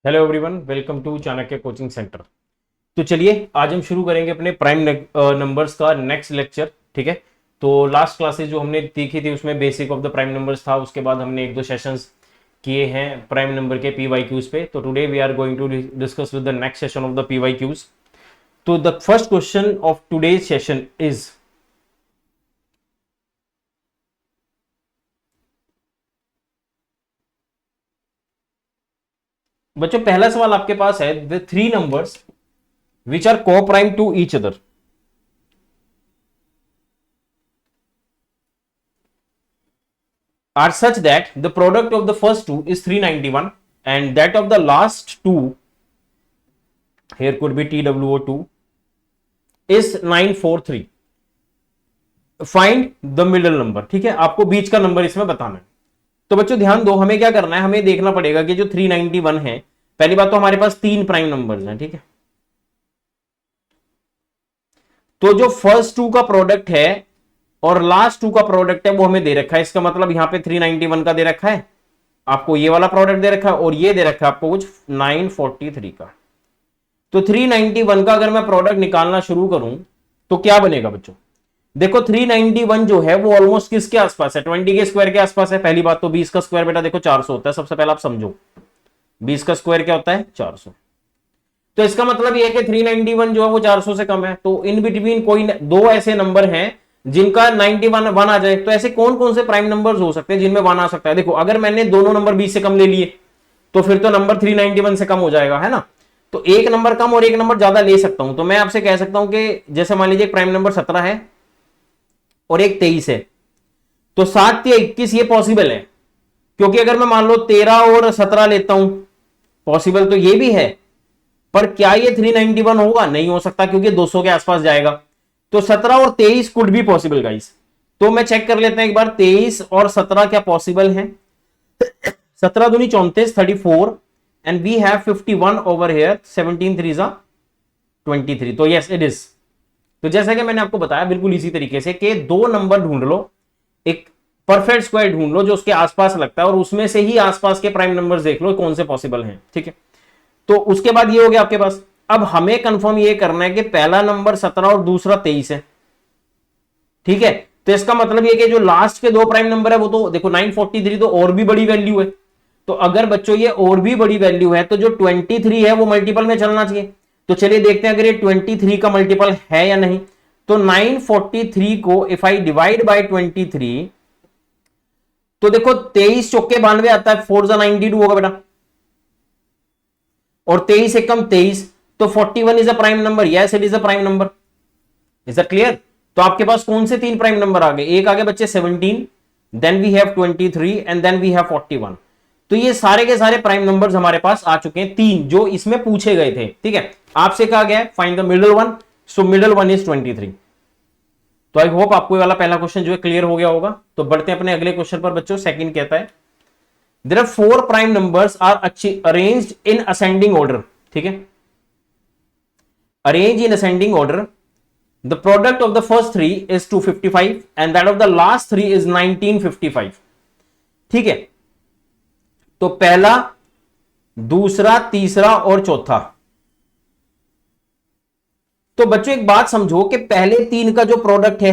Hello everyone, welcome to Chanakya coaching centre. तो चलिए आज हम शुरू करेंगे अपने प्राइम नंबर्स का नेक्स्ट लेक्चर। ठीक है, तो लास्ट क्लासेस जो हमने देखी थी उसमें basic of the prime numbers था। उसके बाद हमने एक दो सेशंस किए हैं प्राइम नंबर के पी वाई क्यूज पे। तो today we are going to discuss with the next session of the P Y Qs. तो the first question of today's session is, बच्चों पहला सवाल आपके पास है, the three numbers which are co prime to each other are such that the product of the first two is 391 and that of the last two, here could be TWO2, is 943. Find the middle number. ठीक है, आपको बीच का number इसमें बताना है। तो बच्चों ध्यान दो, हमें क्या करना है, हमें देखना पड़ेगा कि जो 391 है, पहली बात तो हमारे पास तीन प्राइम नंबर्स हैं। ठीक है, तो जो फर्स्ट टू का प्रोडक्ट है और लास्ट टू का प्रोडक्ट है वो हमें दे रखा है। इसका मतलब यहां पे 391 का दे रखा है, आपको ये वाला प्रोडक्ट दे रखा है, और ये दे रखा है आपको कुछ 943 का। तो 391 का अगर मैं प्रोडक्ट निकालना शुरू करूं तो क्या बनेगा बच्चों? देखो 391 जो है वो ऑलमोस्ट किसके आसपास है? 20 के स्क्वायर के आसपास है। पहली बात तो 20 का स्क्वायर बेटा देखो 400 होता है। सबसे पहले आप समझो 20 का स्क्वायर क्या होता है? 400। तो इसका मतलब यह है कि 391 जो है वो 400 से कम है। तो इन बिटवीन कोई दो ऐसे नंबर हैं जिनका 91 वन आ जाए। तो ऐसे कौन कौन से प्राइम नंबर्स हो सकते हैं जिनमें वन आ सकता है? देखो अगर मैंने दोनों नंबर 20 से कम ले लिए तो फिर तो नंबर 391 से कम हो जाएगा, है ना। तो एक नंबर कम और एक नंबर ज्यादा ले सकता हूं। तो मैं आपसे कह सकता हूं कि जैसे मान लीजिए प्राइम नंबर 17 है और एक 23 है, तो 7 या 21 ये पॉसिबल है। क्योंकि अगर मैं मान लो 13 और 17 लेता हूं, पॉसिबल तो ये भी है, पर क्या ये 391 होगा? नहीं हो सकता, क्योंकि 200 के आसपास जाएगा। तो 17 और 23 कुड भी पॉसिबल गाइस। तो मैं चेक कर लेते हैं एक बार, 23 और 17 क्या पॉसिबल है? 17 दूनी 34, 34 and we have 51 over here, 17 3 जा 23। तो यस इट इज। तो जैसा कि मैंने आपको बताया बिल्कुल इसी तरीके से कि दो नंबर ढूंढ लो, एक परफेक्ट स्क्वायर ढूंढ लो जो उसके आसपास लगता है, और उसमें से ही आसपास के प्राइम नंबर्स देख लो कौन से पॉसिबल हैं। ठीक है, तो उसके बाद ये हो गया आपके पास। अब हमें कंफर्म ये करना है कि पहला नंबर 17 और दूसरा 23 है। ठीक है, तो इसका मतलब ये कि जो लास्ट के दो प्राइम नंबर है वो तो देखो 943 तो और भी बड़ी वैल्यू है। तो अगर बच्चों ये और भी बड़ी वैल्यू है तो जो 23 है वो मल्टीपल में चलना चाहिए। तो चलिए देखते हैं अगर ये 23 का मल्टीपल है या नहीं। तो 943 को इफ आई डिवाइड बाई 23, तो देखो 23 चौके 92 आता है, 4 92 होगा बेटा, और 23 से कम 23, तो 41 is a prime number. Yes it is a prime number. Is that clear? तो आपके पास कौन से तीन प्राइम नंबर आ गए? एक आगे बच्चे 17, then we have 23 and then we have 41। तो ये सारे के सारे प्राइम नंबर्स हमारे पास आ चुके हैं, तीन जो इसमें पूछे गए थे। ठीक है, आपसे कहा गया है find the middle one, so middle one is 23। तो आई होप आपको ये वाला पहला क्वेश्चन जो है क्लियर हो गया होगा। तो बढ़ते हैं अपने अगले क्वेश्चन पर बच्चों। सेकंड कहता है there are four prime numbers are arranged in ascending order. ठीक है, arrange in ascending order, the product of the first three is 255 and that of the last three is 1955। ठीक है, तो पहला, दूसरा, तीसरा और चौथा। तो बच्चों एक बात समझो कि पहले तीन का जो प्रोडक्ट है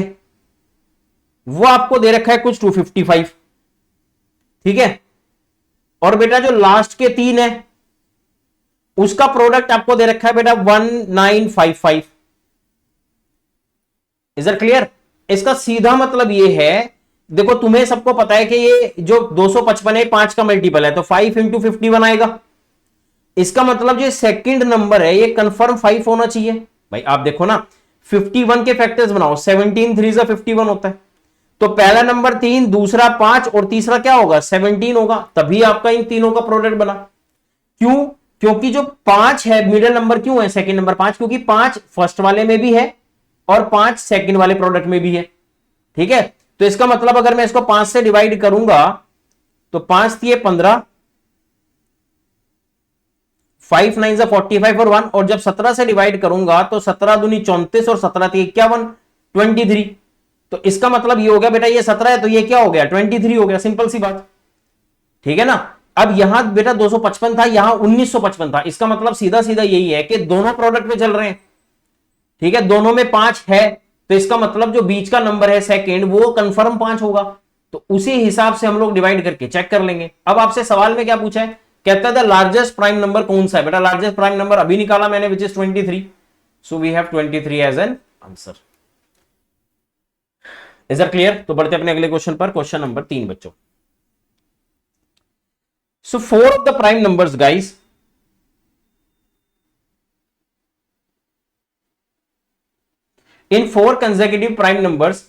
वो आपको दे रखा है कुछ 255। ठीक है, और बेटा जो लास्ट के तीन है उसका प्रोडक्ट आपको दे रखा है बेटा 1955। Is it clear? इसका सीधा मतलब ये है, देखो तुम्हें सबको पता है कि ये जो 255 है 5 का मल्टीपल है, तो 5 इंटू 51 आएगा। इसका मतलब जो सेकंड नंबर है ये कंफर्म 5 होना चाहिए। भाई आप देखो ना, 51 के फैक्टर्स बनाओ, 17 3 51 होता है। तो पहला नंबर 3, दूसरा 5 और तीसरा क्या होगा? 17 होगा। तभी आपका इन तीनों का प्रोडक्ट बना। क्यों? क्योंकि जो 5 है मिडिल नंबर क्यों है सेकंड नंबर 5? क्योंकि 5 फर्स्ट वाले में भी है और 5 सेकंड वाले प्रोडक्ट में भी है। ठीक है, तो इसका मतलब अगर मैं इसको 5 से डिवाइड करूंगा तो 5 दिए 15, 5 9 45 और 1, और जब 17 से डिवाइड करूंगा तो 17 दूनी 34 और 17 थी 51, 23। तो इसका मतलब ये हो गया बेटा ये 17 है तो ये क्या हो गया? 23 हो गया। सिंपल सी बात। ठीक है ना, अब यहां बेटा 255 था, यहां 1955 था, इसका मतलब सीधा सीधा यही है कि दोनों प्रोडक्ट में चल रहे हैं। ठीक है, दोनों में 5 है, तो इसका मतलब जो बीच का नंबर है सेकंड, वो कंफर्म 5 होगा। तो उसी हिसाब से हम लोग डिवाइड करके चेक कर लेंगे। अब आपसे सवाल में क्या पूछा है, कहता है द लार्जेस्ट प्राइम नंबर कौन सा है। बेटा लार्जेस्ट प्राइम नंबर अभी निकाला मैंने, which is 23, so we have 23 as an answer. Is that clear? तो बढ़ते अपने अगले क्वेश्चन पर, क्वेश्चन नंबर 3 बच्चों। सो 4 of the prime numbers guys, in 4 consecutive prime numbers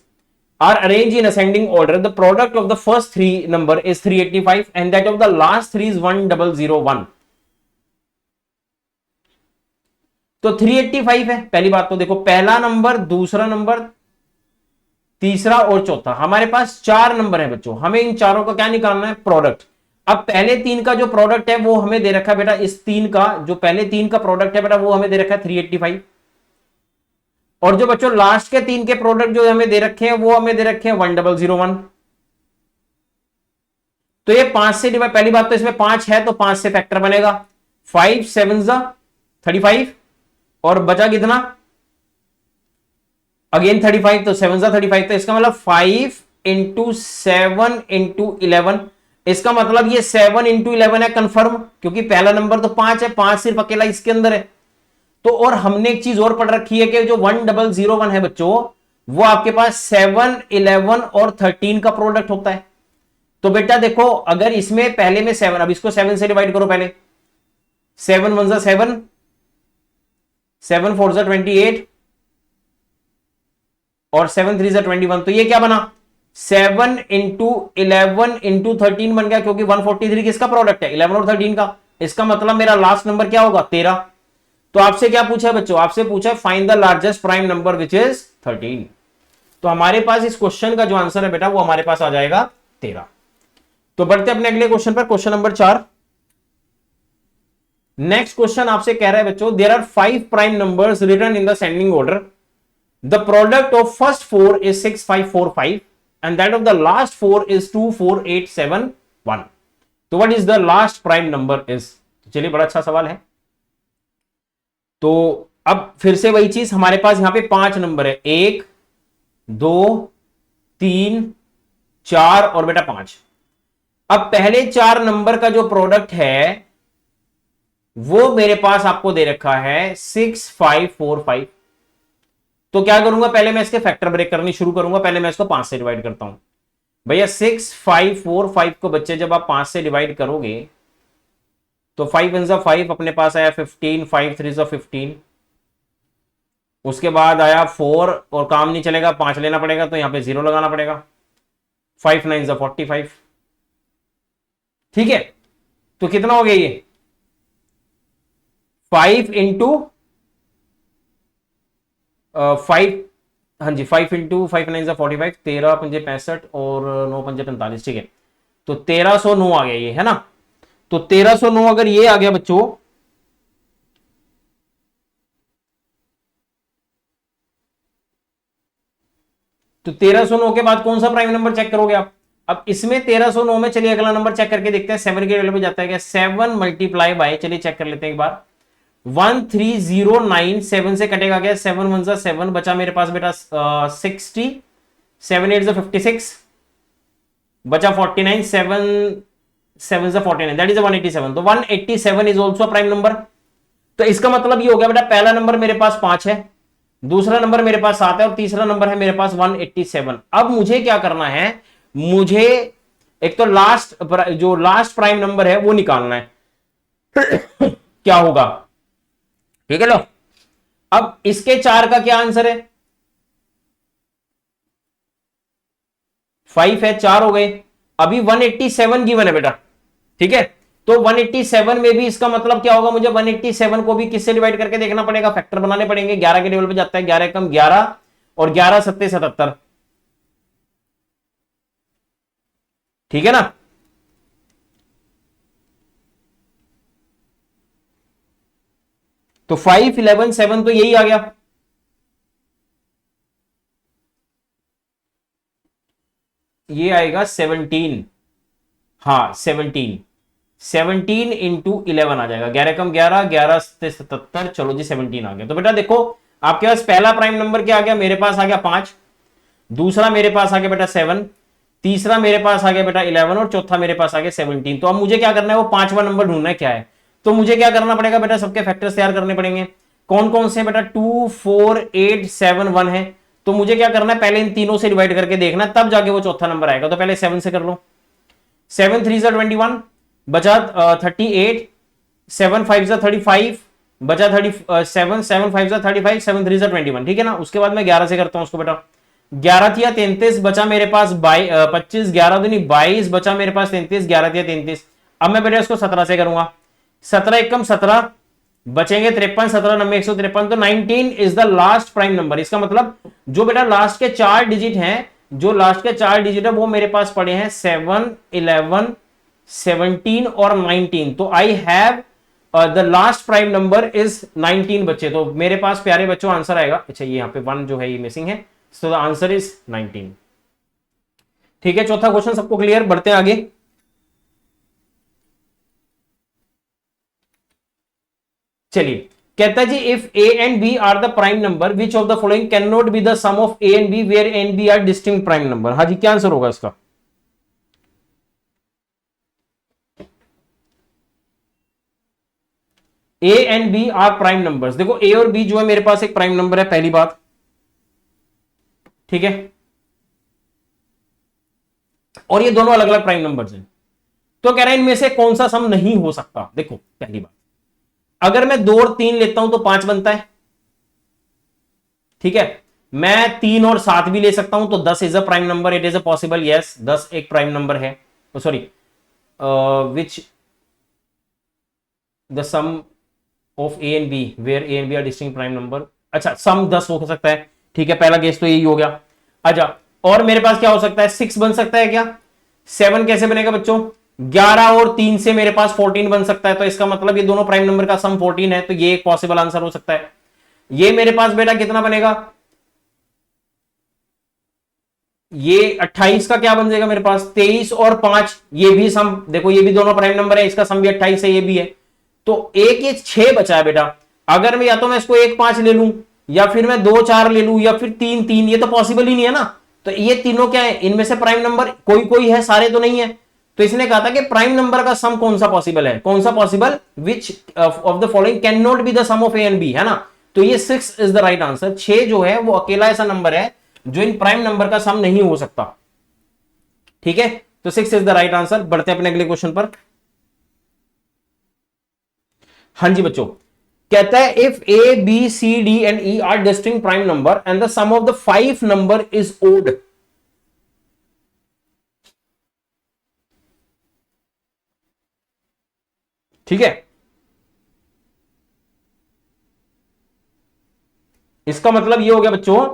are arranged in ascending order. The product of the first 3 number is 385 and that of the last 3 is 1001. तो 385 है। पहली बात तो देखो, पहला नंबर, दूसरा नंबर, तीसरा और चौथा, हमारे पास 4 नंबर है बच्चों। हमें इन चारों का क्या निकालना है, प्रोडक्ट। अब पहले 3 का जो प्रोडक्ट है वो हमें दे रखा है बेटा, इस 3 का जो पहले 3 का प्रोडक्ट है बेटा वो हमें दे रखा है 385, और जो बच्चों लास्ट के 3 के प्रोडक्ट जो हमें दे रखे हैं वो हमें दे रखे हैं 1001। तो ये 5 से डिवाइड, पहली बात तो इसमें 5 है तो 5 से फैक्टर बनेगा, 5 7 35, और बचा कितना, अगेन 35, तो 7 35, तो इसका मतलब 5 इंटू 7 इंटू 11। इसका मतलब ये 7 इंटू 11 है कंफर्म, क्योंकि पहला नंबर तो 5 है, 5 सिर्फ अकेला इसके अंदर है। तो और हमने एक चीज और पढ़ रखी है कि जो 1001 है बच्चों, वो आपके पास 7 11 और 13 का प्रोडक्ट होता है। तो बेटा देखो, अगर इसमें पहले में 7, अब इसको 7 से डिवाइड करो पहले, 7 1 7, 7 4 28, और 7 3 21। तो ये क्या बना, 7 इंटू 11 इंटू 13 बन गया, क्योंकि 143 किसका प्रोडक्ट है, 11 और 13 का। इसका मतलब मेरा लास्ट नंबर क्या होगा, 13। तो आपसे क्या पूछा है बच्चों, आपसे पूछा है find the largest prime number which is 13। तो हमारे पास इस क्वेश्चन का जो आंसर है बेटा वो हमारे पास आ जाएगा 13। तो बढ़ते अपने अगले क्वेश्चन पर, क्वेश्चन नंबर 4। नेक्स्ट क्वेश्चन आपसे कह रहा है बच्चों, there are 5 prime numbers written in the sending order. The product of first 4 is 6545 and that of the last 4 is 24871। तो what is the last prime number is. चलिए, बड़ा अच्छा सवाल है। तो अब फिर से वही चीज, हमारे पास यहां पे 5 नंबर है, 1 2 3 4 और बेटा 5। अब पहले 4 नंबर का जो प्रोडक्ट है वो मेरे पास आपको दे रखा है 6545। तो क्या करूंगा, पहले मैं इसके फैक्टर ब्रेक करनी शुरू करूंगा। पहले मैं इसको 5 से डिवाइड करता हूं। भैया 6545 को बच्चे जब आप 5 से डिवाइड करोगे तो 5 1 5 अपने पास आया 15, 5 3 15, उसके बाद आया 4, और काम नहीं चलेगा, 5 लेना पड़ेगा, तो यहां पे 0 लगाना पड़ेगा, 5 9 45। ठीक है, तो कितना हो गया ये 5 इंटू 5, हाँ जी 5 इंटू 5 9 45, 13 पंजे 65 और 9 पंजे 45। ठीक है, तो 1309 आ गया ये, है ना। तो 1309 अगर ये आ गया बच्चों, तो 1309 के बाद कौन सा प्राइम नंबर चेक करोगे आप। अब इसमें 1309 में, चलिए अगला नंबर चेक करके देखते हैं, 7 के वैल्यू में जाता है क्या, 7 मल्टीप्लाई बाय, चलिए चेक कर लेते हैं एक बार, 1309, 7 से कटेगा क्या, 7 1 7, बचा मेरे पास बेटा 60, 7 8 56, बचा 49, 7 7 49, दैट इज 187। तो 187 इज ऑल्सो प्राइम नंबर। तो इसका मतलब ये हो गया बेटा, पहला नंबर मेरे पास 5 है, दूसरा नंबर मेरे पास 7 है, और तीसरा नंबर है मेरे पास 187। अब मुझे क्या करना है, मुझे एक तो जो लास्ट प्राइम नंबर है वो निकालना है। क्या होगा, ठीक है लो। अब इसके 4 का क्या आंसर है, 5 है, 4 हो गए। अभी 187 गिवन है बेटा, ठीक है। तो 187 में भी इसका मतलब क्या होगा, मुझे 187 को भी किससे डिवाइड करके देखना पड़ेगा, फैक्टर बनाने पड़ेंगे। 11 के टेबल पे जाता है, 11 कम 11 और 11 सत्ते 77, ठीक है ना। तो 5 11 7 तो यही आ गया। ये आएगा 17, हाँ 17। 17 इंटू 11 आ जाएगा, 11 कम 11, 11 से 77, चलो जी 17 आ गया। तो बेटा देखो आपके पास पहला प्राइम नंबर क्या आ गया, मेरे पास आ गया 5, दूसरा मेरे पास आ गया बेटा 7, तीसरा मेरे पास आ गया बेटा 11 और चौथा मेरे पास आ गया 17। तो अब मुझे क्या करना है, वो पांचवा नंबर ढूंढना है क्या है। तो मुझे क्या करना पड़ेगा बेटा, सबके फैक्टर्स तैयार करने पड़ेंगे। कौन कौन से बेटा, 2 4 8 7 1 है। तो मुझे क्या करना है, पहले इन तीनों से डिवाइड करके देखना, तब जाके वो चौथा नंबर आएगा। तो पहले 7 से कर लो, 7 3 21 बचा 38, 7 5 35 बचा 37, 7 5 35, 7 3 21, ठीक है ना। उसके बाद मैं 11 से करता हूं उसको बेटा, 11 थिया 33 बचा मेरे पास 25, 11 दूनी 22 बचा मेरे पास 33, 11 थिया 33। अब मैं बेटा इसको 17 से करूंगा, 17 एकम 17 बचेंगे 53, 17 9 153। तो 19 is the last prime number. इसका मतलब जो बेटा लास्ट के 4 डिजिट हैं, जो लास्ट के 4 डिजिट है वो मेरे पास पड़े हैं 7 11 17 और 19। तो I have the last prime number is 19 बच्चे। तो मेरे पास प्यारे बच्चों आंसर आएगा, अच्छा ये यहां पे 1 जो है ये मिसिंग है, सो द आंसर इज 19। ठीक है, चौथा क्वेश्चन सबको क्लियर, बढ़ते हैं आगे। चलिए, कहता है जी if A and B are the prime number which of the following can not be the sum of A and B where A and B are distinct prime number. हाँ जी, क्या आंसर होगा इसका। A and B are prime numbers. देखो A और B जो है मेरे पास एक प्राइम नंबर है, पहली बात, ठीक है, और ये दोनों अलग अलग प्राइम नंबर्स हैं। तो कह रहा है इनमें से कौन सा सम नहीं हो सकता। देखो पहली बात, अगर मैं 2 और 3 लेता हूं तो 5 बनता है, ठीक है। मैं 3 और 7 भी ले सकता हूं तो 10 is a prime number, it is a possible, yes 10 एक प्राइम नंबर है। Sorry, which the sum of A and B where A and B are distinct prime number. अच्छा, सम 10 हो सकता है, ठीक है, पहला केस तो यही हो गया। अच्छा, और मेरे पास क्या हो सकता है, 6 बन सकता है क्या। 7 कैसे बनेगा बच्चों, 11 और 3 से मेरे पास 14 बन सकता है। तो इसका मतलब ये दोनों प्राइम नंबर का सम 14 है, तो ये एक पॉसिबल आंसर हो सकता है। ये मेरे पास बेटा कितना बनेगा, ये 28 का क्या बन जाएगा मेरे पास, 23 और 5, ये भी सम, देखो ये भी दोनों प्राइम नंबर है, इसका सम भी 28 है, ये भी है। तो एक ये 6 बचा है बेटा। अगर मैं या तो मैं इसको 1 5 ले लूं, या फिर मैं 2 4 ले लूं, या फिर 3 3, ये तो पॉसिबल ही नहीं है ना। तो ये तीनों क्या है, इनमें से प्राइम नंबर कोई कोई है, सारे तो नहीं है। तो इसने कहा था कि प्राइम नंबर का सम कौन सा पॉसिबल है, कौन सा possible, which of the following can not be the sum of A and B, है ना। तो ये 6 इज द राइट आंसर। 6 जो है वो अकेला ऐसा नंबर है जो इन प्राइम नंबर का सम नहीं हो सकता, ठीक है। तो 6 इज द राइट आंसर। बढ़ते हैं अपने अगले क्वेश्चन पर। हाँ जी बच्चों, कहता है if A B C D and E are distinct prime number and the sum of the 5 number is odd. ठीक है, इसका मतलब ये हो गया बच्चों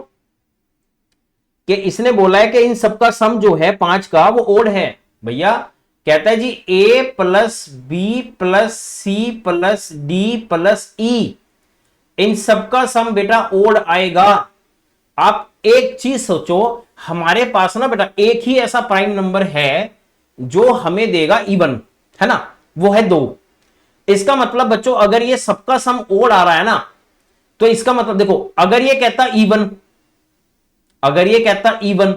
कि इसने बोला है कि इन सबका सम जो है 5 का वो ओड है भैया। कहता है जी a plus B plus C plus D plus E, इन सबका सम बेटा ओड आएगा। आप एक चीज सोचो, हमारे पास ना बेटा एक ही ऐसा प्राइम नंबर है जो हमें देगा इवन, है ना, वो है 2। इसका मतलब बच्चों अगर ये सबका सम ओड आ रहा है ना, तो इसका मतलब देखो, अगर ये कहता इवन, अगर ये कहता इवन,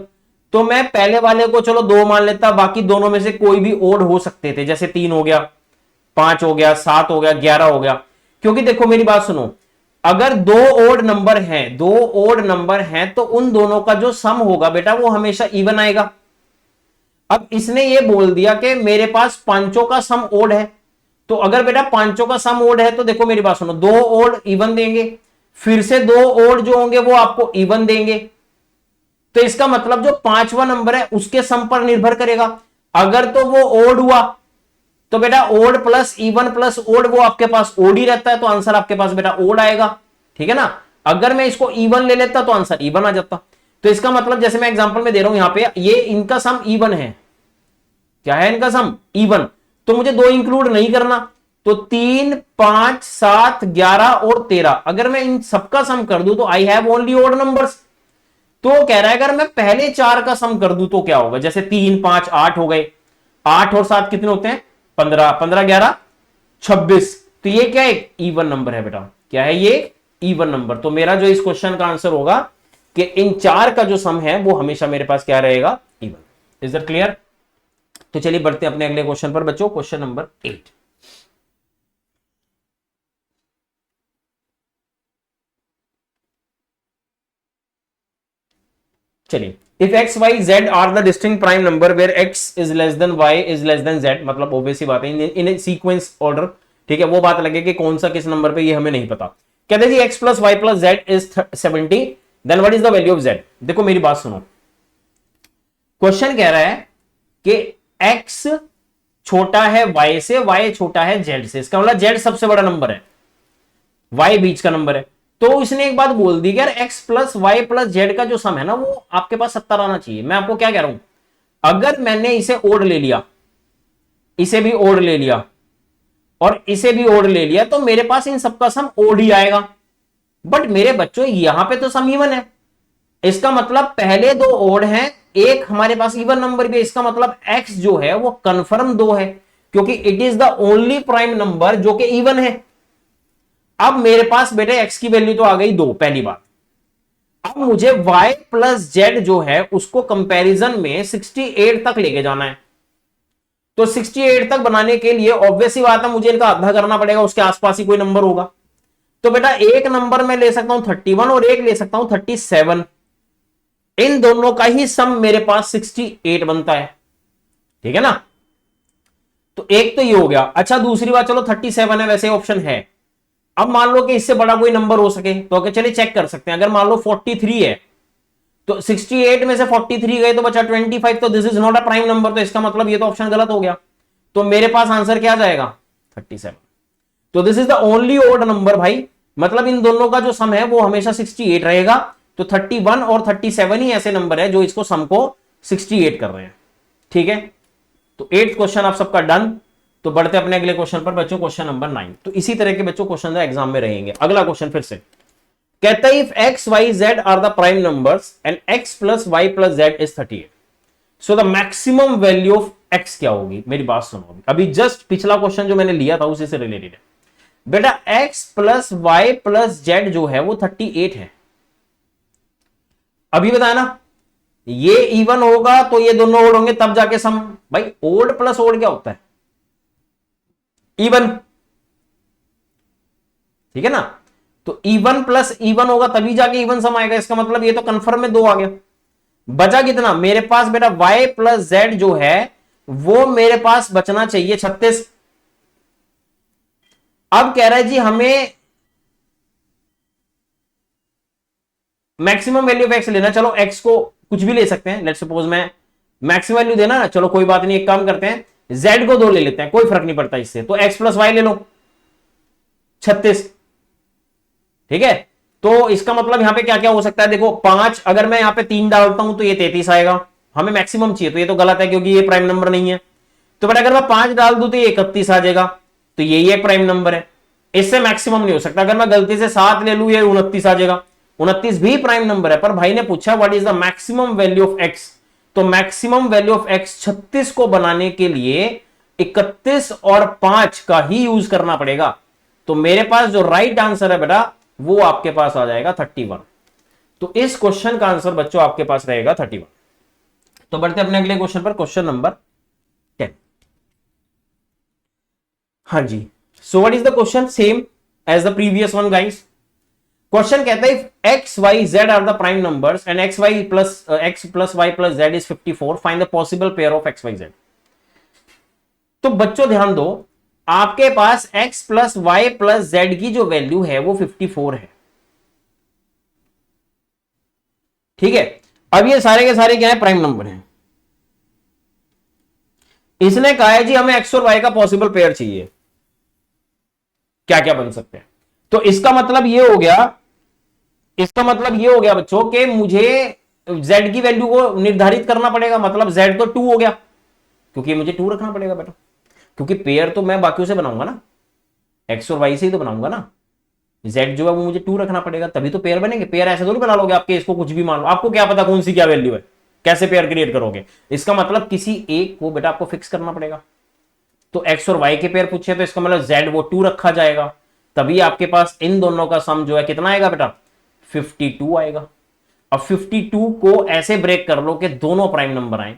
तो मैं पहले वाले को चलो 2 मान लेता, बाकी दोनों में से कोई भी ओड हो सकते थे, जैसे 3 हो गया, 5 हो गया, 7 हो गया, 11 हो गया। क्योंकि देखो मेरी बात सुनो, अगर 2 ओड नंबर हैं, 2 ओड नंबर हैं, तो उन दोनों का जो सम होगा बेटा वो हमेशा इवन आएगा। अब इसने ये बोल दिया कि मेरे पास पांचों का सम ओड है, तो अगर बेटा पांचों का सम ओड है तो देखो मेरी बात सुनो, 2 ओड इवन देंगे, फिर से 2 ओड जो होंगे वो आपको इवन देंगे। तो इसका मतलब जो 5वां नंबर है उसके सम पर निर्भर करेगा। अगर तो वो ओड हुआ तो बेटा odd plus even plus odd वो आपके पास ओड ही रहता है, तो आंसर आपके पास बेटा ओड आएगा, ठीक है ना। अगर मैं इसको इवन ले लेता तो आंसर इवन आ जाता। तो इसका मतलब जैसे मैं एग्जांपल में दे रहा हूं यहां पे, ये इनका सम इवन है, क्या है इनका सम इवन, तो मुझे 2 इंक्लूड नहीं करना। तो 3 5 7 11 और 13, अगर मैं इन सबका सम कर दूं तो I have only odd numbers. तो कह रहा है अगर मैं पहले 4 का सम कर दूं तो क्या होगा, जैसे 3 5 8 हो गए, 8 और 7 कितने होते हैं 15, 15 11 26। तो ये क्या एक इवन नंबर है बेटा, क्या है ये इवन नंबर। तो मेरा जो इस क्वेश्चन का आंसर होगा कि इन चार का जो सम है वो हमेशा मेरे पास क्या रहेगा, इवन। Is that clear? तो चलिए बढ़ते हैं अपने अगले क्वेश्चन पर बच्चों, क्वेश्चन नंबर 8। चलिए, if X Y Z are the distinct prime number where X is less than Y is less than Z, मतलब ऑब्वियस सी बात है इन सीक्वेंस ऑर्डर, ठीक है। वो बात लगे कि कौन सा किस नंबर पे, ये हमें नहीं पता। कहते जी X plus Y plus Z is 70, then what is the value of Z. देखो मेरी बात सुनो, क्वेश्चन कह रहा है कि एक्स छोटा है वाई से, वाई छोटा है जेड से, इसका मतलब जेड सबसे बड़ा नंबर है, वाई बीच का नंबर है। तो इसने एक बात बोल दी कि यार X plus Y plus Z का जो सम है ना वो आपके पास 70 आना चाहिए। मैं आपको क्या कह रहा हूं, अगर मैंने इसे ओड ले लिया, इसे भी ओड ले लिया और इसे भी ओड ले लिया, तो मेरे पास इन सबका सम ओड ही आएगा। बट मेरे बच्चों यहां पे तो सम इवन है, इसका मतलब पहले दो ओड हैं, एक हमारे पास इवन नंबर भी है, इसका मतलब एक्स जो है वो कंफर्म 2 है, क्योंकि it is the only prime number जो कि इवन है। अब मेरे पास बेटे एक्स की वैल्यू तो आ गई 2, पहली बात। अब मुझे y प्लस जेड जो है उसको कंपैरिजन में 68 तक लेके जाना है। तो 68 तक बनाने के लिए ऑब्वियस ही बात है मुझे इनका आधा करना पड़ेगा, उसके आसपास ही कोई नंबर होगा। तो बेटा एक नंबर में ले सकता हूं 31 और एक ले सकता हूं 37, इन दोनों का ही सम मेरे पास 68 बनता है, ठीक है ना। तो एक तो ये हो गया। अच्छा दूसरी बात, चलो 37 है वैसे ऑप्शन है, अब मान लो कि इससे बड़ा कोई नंबर हो सके तो चलिए चेक कर सकते हैं। अगर मान लो 43 है तो 68 में से 43 गए तो बचा 25, तो this is not a prime number, तो इसका मतलब ये तो ऑप्शन गलत हो गया। तो मेरे पास आंसर क्या जाएगा 37। तो this is the only odd number भाई, मतलब इन दोनों का जो सम है वो हमेशा 68 रहेगा। तो 31 और 37 ही ऐसे नंबर है जो इसको सम को 68 कर रहे हैं, ठीक है। तो 8th क्वेश्चन आप सबका डन। तो बढ़ते अपने अगले क्वेश्चन पर बच्चों, क्वेश्चन नंबर 9। तो इसी तरह के बच्चों क्वेश्चन एग्जाम में रहेंगे। अगला क्वेश्चन फिर से कहता है if X Y Z are the prime numbers and X plus Y plus Z is 38, so the maximum value of X क्या होगी। मेरी बात सुनो, अभी जस्ट पिछला क्वेश्चन जो मैंने लिया था उसी से रिलेटेड है बेटा। X plus Y plus Z जो है वो 38 है, अभी बताया ना। ये इवन होगा तो ये दोनों ओड होंगे तब जाके सम। भाई ओड प्लस ओड क्या होता है, इवन, ठीक है ना। तो इवन प्लस इवन होगा तभी जाके इवन सम आएगा, इसका मतलब ये तो कंफर्म में 2 आ गया। बचा कितना मेरे पास बेटा, y प्लस जेड जो है वो मेरे पास बचना चाहिए 36। अब कह रहा है जी हमें मैक्सिमम वैल्यू ऑफ एक्स लेना। चलो एक्स को कुछ भी ले सकते हैं, लेट्स सपोज मैं मैक्सिमम वैल्यू देना ना, चलो कोई बात नहीं, एक काम करते हैं जेड को 2 ले लेते हैं, कोई फर्क नहीं पड़ता इससे। तो एक्स प्लस वाई ले लो 36, ठीक है। तो इसका मतलब यहां पे क्या क्या हो सकता है, देखो 5, अगर मैं यहां पे 3 डालता हूं तो ये 33 आएगा, हमें मैक्सिमम चाहिए तो ये तो गलत है क्योंकि ये प्राइम नंबर नहीं है। तो बट अगर मैं 5 डाल दूं तो ये 31 आ जाएगा, तो यही एक प्राइम नंबर है, इससे मैक्सिमम नहीं हो सकता। अगर मैं गलती से 7 ले लूं ये 29 आ जाएगा, 29 भी प्राइम नंबर है। पर भाई ने पूछा what is the maximum value of x, तो मैक्सिमम वैल्यू ऑफ एक्स 36 को बनाने के लिए 31 और 5 का ही यूज करना पड़ेगा। तो मेरे पास जो राइट आंसर है बेटा वो आपके पास आ जाएगा 31। तो इस क्वेश्चन का आंसर बच्चों आपके पास रहेगा 31। तो बढ़ते अपने अगले क्वेश्चन पर, क्वेश्चन नंबर 10। हाँ जी, so what is the question, same as the previous one guys. Question कहता है if X Y Z are the prime numbers and X plus Y plus Z is 54, find the possible pair of X Y Z. तो बच्चों ध्यान दो, आपके पास x plus Y plus Z की जो वैल्यू है वो 54 है, ठीक है। अब ये सारे के सारे क्या है, प्राइम नंबर हैं। इसने कहा है जी हमें x और y का पॉसिबल पेयर चाहिए, क्या क्या बन सकते हैं। तो इसका मतलब ये हो गया, इसका मतलब ये हो गया बच्चों कि मुझे z की वैल्यू को निर्धारित करना पड़ेगा, मतलब z तो 2 हो गया क्योंकि मुझे 2 रखना पड़ेगा बेटा, क्योंकि पेयर तो मैं बाकियों से बनाऊंगा ना, एक्स और वाई से ही तो बनाऊंगा ना। जेड जो है वो मुझे 2 रखना पड़ेगा तभी तो पेयर बनेंगे। पेयर ऐसे थोड़ी बना लोगे आपके, इसको कुछ भी मान लो, आपको क्या पता कौन सी क्या वैल्यू है, कैसे पेयर क्रिएट करोगे। इसका मतलब किसी एक को बेटा आपको फिक्स करना पड़ेगा। तो एक्स और वाई के पेयर पूछे तो इसका मतलब जेड वो 2 रखा जाएगा, तभी आपके पास इन दोनों का सम जो है कितना आएगा बेटा, 52 आएगा। अब 52 को ऐसे ब्रेक कर लो कि दोनों प्राइम नंबर आए।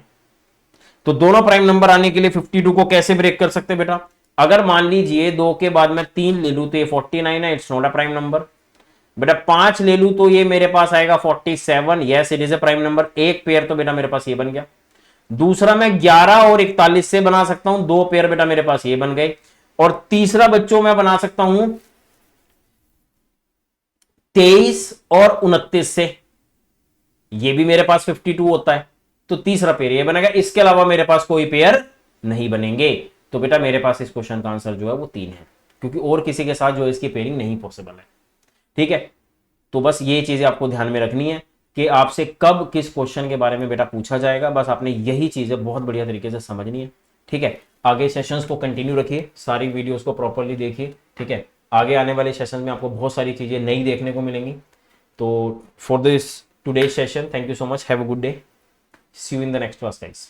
तो दोनों प्राइम नंबर आने के लिए 52 को कैसे ब्रेक कर सकते बेटा, अगर मान लीजिए 2 के बाद मैं 3 ले लूं तो ये 49 है, it's not a prime number. बेटा 5 ले लूं तो ये मेरे पास आएगा 47, yes it is a prime number. एक पेयर तो बेटा मेरे पास ये बन गया। दूसरा मैं 11 और 41 से बना सकता हूं, 2 पेयर बेटा मेरे पास ये बन गए। और तीसरा बच्चों मैं बना सकता हूं 23 और 29 से, ये भी मेरे पास 52 होता है, तो तीसरा पेयर ये बनेगा। इसके अलावा मेरे पास कोई पेयर नहीं बनेंगे। तो बेटा मेरे पास इस क्वेश्चन का आंसर जो है वो 3 है, क्योंकि और किसी के साथ जो है इसकी पेयरिंग नहीं पॉसिबल है। ठीक है, तो बस ये चीजें आपको ध्यान में रखनी है कि आपसे कब किस क्वेश्चन के बारे में बेटा पूछा जाएगा, बस आपने यही चीजें बहुत बढ़िया तरीके से समझनी है। ठीक है, आगे सेशंस को कंटिन्यू रखिए, सारी वीडियोस को प्रॉपरली देखिए। ठीक है, आगे आने वाले सेशन में आपको बहुत सारी चीजें नई देखने को मिलेंगी। तो for this today's session, thank you so much, have a good day, see you in the next class guys।